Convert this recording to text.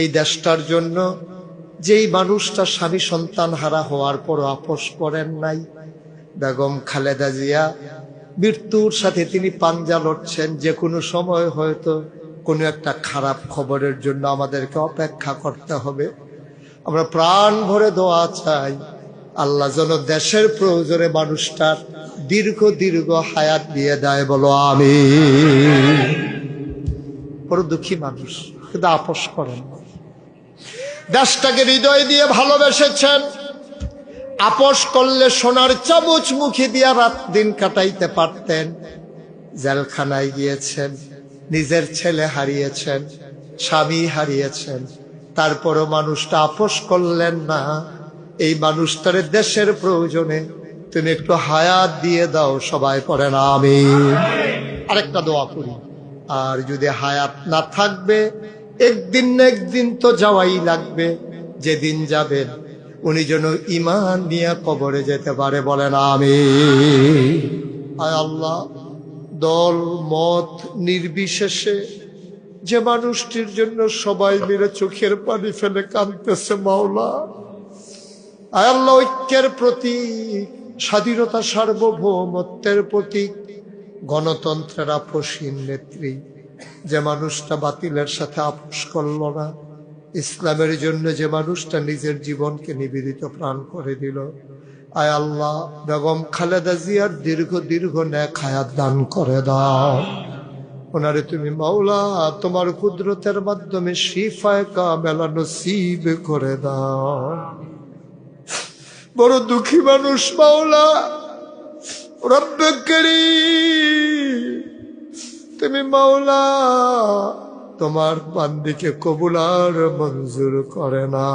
এই দেশটার জন্য যেই মানুষটা স্বামী সন্তান হারা হওয়ার পর আপোষ করেন নাই, বেগম খালেদা জিয়া, মৃত্যুর সাথে তিনি পাঞ্জা লড়ছেন। যে কোনো সময় হয়তো কোনো একটা খারাপ খবরের জন্য আমাদেরকে অপেক্ষা করতে হবে। আমরা প্রাণ ভরে দোয়া চাই, আল্লাহ যেন দেশের প্রয়োজনে মানুষটার দীর্ঘ দীর্ঘ হায়াত দিয়ে দেয়, বলো আমিন। বড় দুঃখী মানুষ, কিন্তু আপোষ করেন না। দেশটাকে হৃদয় দিয়ে ভালোবেসেছেন। আপোষ করলে সোনার চামচ মুখে দিয়া রাত দিন কাটাইতে পারতেন। জেলখানায় গিয়েছেন, নিজের ছেলে হারিয়েছেন, স্বামী হারিয়েছেন, তারপরও মানুষটা আপোষ করলেন না। এই মানুষটার দেশের প্রয়োজনে তুমি একটু হায়াত দিয়ে দাও, সবাই পড়েন আমিন। আরেকটা দোয়া করি, আর যদি হায়াত না থাকবে, একদিন না একদিন তো যাওয়াই লাগবে। যেদিন যাবেন উনি যেন ঈমান নিয়ে কবরে যেতে পারে, বলেন আমিন। আয় আল্লাহ, দল মত নির্বিশেষে যে মানুষটির জন্য সবাই মিলে চোখের পানি ফেলে কাঁদতেছে, মাওলা আয় আল্লাহ, ঐক্যের প্রতীক, স্বাধীনতা সার্বভৌমত্বের প্রতীক, গণতন্ত্রের আপোষহীন নেত্রী, যে মানুষটা বাতিলের সাথে আপোষ করল না, ইসলামের জন্য যে মানুষটা নিজের জীবনকে নিবেদিত প্রাণ করে দিল, আয় আল্লাহ, বেগম খালেদা জিয়ার দীর্ঘ দীর্ঘ নেক হায়াত দান করে দাও। ওনারে তুমি মাওলা তোমার কুদরতের মাধ্যমে শিফায়ে কামেলা নসিব করে দাও। বড় দুঃখী মানুষ মাওলা, রব্বে কারীম, তুমি মাওলা তোমার বান্দিকে কবুল আর মঞ্জুর করে না।